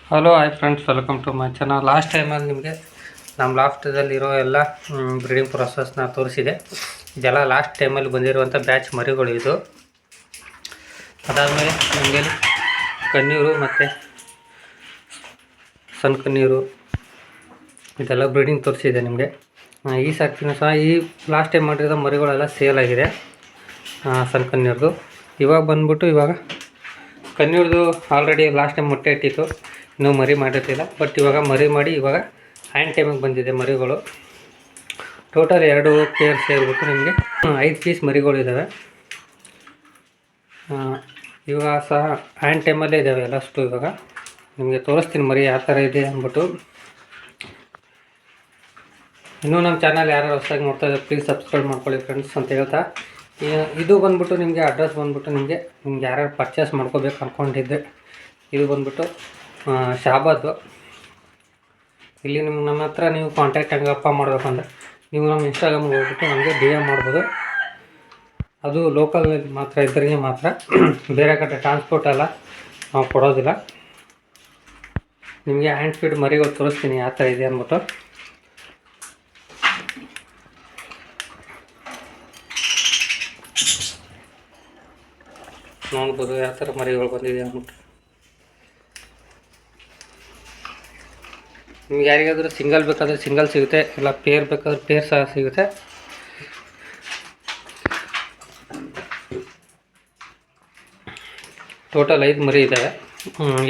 Hello hi friends, welcome to my channel. Last ಟೈಮಲ್ಲಿ ನಿಮಗೆ ನಮ್ಮ ಲಾಫ್ಟದಲ್ಲಿರೋ ಎಲ್ಲ ಬ್ರೀಡಿಂಗ್ ಪ್ರೊಸೆಸ್ನ ತೋರಿಸಿದೆ. ಇದೆಲ್ಲ ಲಾಸ್ಟ್ ಟೈಮಲ್ಲಿ ಬಂದಿರುವಂಥ ಬ್ಯಾಚ್ ಮರಿಗಳು ಇದು. ಅದಾದಮೇಲೆ ನಿಮಗೆ ಕಣ್ಣೀರು ಮತ್ತು ಸಣ್ಣ ಕಣ್ಣೀರು ಇದೆಲ್ಲ ಬ್ರೀಡಿಂಗ್ ತೋರಿಸಿದೆ ನಿಮಗೆ. ಈ ಸರ್ತಿನೂ ಸಹ ಈ ಲಾಸ್ಟ್ ಟೈಮ್ ಮಾಡಿರೋ ಮರಿಗಳೆಲ್ಲ ಸೇಲ್ ಆಗಿದೆ. ಸಣ್ಣ ಕಣ್ಣೀರ್ದು ಇವಾಗ ಬಂದ್ಬಿಟ್ಟು ಕಣ್ಣೀರ್ದು ಆಲ್ರೆಡಿ ಲಾಸ್ಟ್ ಟೈಮ್ ಮೊಟ್ಟೆ ಇಟ್ಟಿತ್ತು, ಇನ್ನೂ ಮರಿ ಮಾಡಿರ್ತಿಲ್ಲ. ಬಟ್ ಇವಾಗ ಮರಿ ಮಾಡಿ ಇವಾಗ ಹ್ಯಾಂಡ್ ಟೈಮಿಗೆ ಬಂದಿದೆ ಮರಿಗಳು. ಟೋಟಲ್ 2 ಪೇರ್ ಸೇರಿಬಿಟ್ಟು ನಿಮಗೆ 5 ಪೀಸ್ ಮರಿಗಳು ಇದ್ದಾವೆ. ಇವಾಗ ಸಹ ಹ್ಯಾಂಡ್ ಟೈಮಲ್ಲೇ ಇದ್ದಾವೆ ಎಲ್ಲಷ್ಟು. ಇವಾಗ ನಿಮಗೆ ತೋರಿಸ್ತೀನಿ ಮರಿ ಯಾವ ಥರ ಇದೆ ಅಂದ್ಬಿಟ್ಟು. ಇನ್ನೂ ನಮ್ಮ ಚಾನಲ್ ಯಾರು ಹೊಸದಾಗಿ ನೋಡ್ತಾ ಇದ್ದಾರೆ ಪ್ಲೀಸ್ ಸಬ್ಸ್ಕ್ರೈಬ್ ಮಾಡ್ಕೊಳ್ಳಿ ಫ್ರೆಂಡ್ಸ್ ಅಂತ ಹೇಳ್ತಾ, ಇದು ಬಂದ್ಬಿಟ್ಟು ನಿಮಗೆ ಅಡ್ರೆಸ್ ಬಂದ್ಬಿಟ್ಟು ನಿಮಗೆ ಯಾರ್ಯಾರು ಪರ್ಚೇಸ್ ಮಾಡ್ಕೋಬೇಕು ಅಂದ್ಕೊಂಡಿದ್ದೆ, ಇದು ಬಂದ್ಬಿಟ್ಟು ಶಾಬಾದು. ಇಲ್ಲಿ ನಮ್ಮ ಹತ್ರ ನೀವು ಕಾಂಟ್ಯಾಕ್ಟ್ ಹೆಂಗಪ್ಪ ಮಾಡಬೇಕಂದ್ರೆ ನೀವು ನಮ್ಮ ಇನ್ಸ್ಟಾಗ್ರಾಮ್ಗೆ ಹೋಗ್ಬಿಟ್ಟು ನಮಗೆ DM ಮಾಡ್ಬೋದು. ಅದು ಲೋಕಲ್ ಮಾತ್ರ ಇದ್ದರಿಗೆ ಮಾತ್ರ, ಬೇರೆ ಕಡೆ ಟ್ರಾನ್ಸ್ಪೋರ್ಟ್ ಎಲ್ಲ ನಾವು ಕೊಡೋದಿಲ್ಲ. ನಿಮಗೆ ಹ್ಯಾಂಡ್ ಫೀಡ್ ಮರಿಗಳು ತೋರಿಸ್ತೀನಿ ಯಾವ ಥರ ಇದೆ ಅಂದ್ಬಿಟ್ಟು. ನೋಡ್ಬೋದು ಯಾವ ಥರ ಮರಿಗಳು ಬಂದಿದೆ ಅಂದ್ಬಿಟ್ಟು. ನಿಮ್ಗೆ ಯಾರಿಗಾದರೂ ಸಿಂಗಲ್ ಬೇಕಾದರೆ ಸಿಂಗಲ್ ಸಿಗುತ್ತೆ, ಇಲ್ಲ ಪೇರ್ ಬೇಕಾದ್ರೆ ಪೇರ್ ಸಹ ಸಿಗುತ್ತೆ. ಟೋಟಲ್ 5 ಮರಿ ಇದ್ದಾವೆ.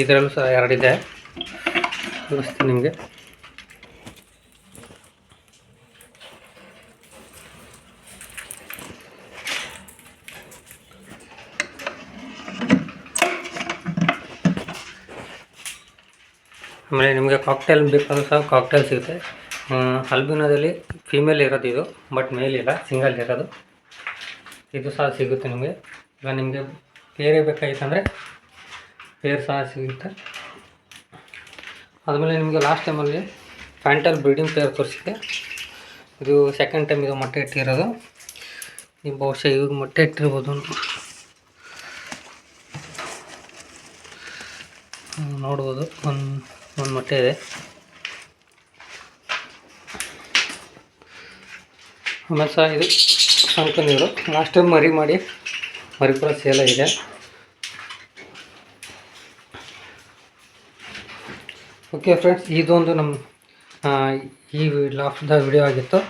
ಇದರಲ್ಲೂ ಸಹ 2 ಇದೆ, ತೋರಿಸ್ತೀನಿ ನಿಮಗೆ. ಆಮೇಲೆ ನಿಮಗೆ ಕಾಕ್ಟೇಲ್ ಬೇಕಾದರೂ ಸಹ ಕಾಕ್ಟೇಲ್ ಸಿಗುತ್ತೆ. ಅಲ್ಬಿನೋದಲ್ಲಿ ಫೀಮೇಲ್ ಇರೋದು ಇದು, ಬಟ್ ಮೇಲ್ ಇಲ್ಲ, ಸಿಂಗಲ್ ಇರೋದು. ಇದು ಸಹ ಸಿಗುತ್ತೆ ನಿಮಗೆ. ಈಗ ನಿಮಗೆ ಪೇರೇ ಬೇಕಾಗಿತ್ತಂದರೆ ಪೇರ್ ಸಹ ಸಿಗುತ್ತೆ. ಆದಮೇಲೆ ನಿಮಗೆ ಲಾಸ್ಟ್ ಟೈಮಲ್ಲಿ ಫ್ಯಾಂಟಲ್ ಬ್ರೀಡಿಂಗ್ ಪೇರ್ ತೋರಿಸಿದೆ. ಇದು ಸೆಕೆಂಡ್ ಟೈಮ್ ಇದು ಮೊಟ್ಟೆ ಇಟ್ಟಿರೋದು. ನೀವು ಬಹುಶಃ ಇವಾಗ ಮೊಟ್ಟೆ ಇಟ್ಟಿರ್ಬೋದು, ನೋಡ್ಬೋದು. ಒಂದು ಮೊಟ್ಟೆ ಇದೆ. ಆಮೇಲೆ ಸಹ ಇದು ಸಣ್ಣ ನೀರು ಲಾಸ್ಟ್ ಟೈಮ್ ಮರಿ ಕೂಡ ಸೇಲ್ ಆಗಿದೆ. ಓಕೆ ಫ್ರೆಂಡ್ಸ್, ಇದೊಂದು ನಮ್ಮ ಈ ಲಾಸ್ಟ್ದ ವಿಡಿಯೋ ಆಗಿತ್ತು.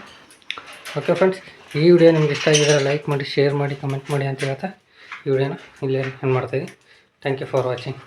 ಓಕೆ ಫ್ರೆಂಡ್ಸ್, ಈ ವಿಡಿಯೋ ನಿಮ್ಗೆ ಇಷ್ಟ ಆಗಿದ್ರೆ ಲೈಕ್ ಮಾಡಿ, ಶೇರ್ ಮಾಡಿ, ಕಮೆಂಟ್ ಮಾಡಿ ಅಂತ ಹೇಳ್ತಾ ಈ ವಿಡಿಯೋನ ಇಲ್ಲೇ ಎಂಡ್ ಮಾಡ್ತಾಯಿದ್ದೀನಿ. Thank you for watching.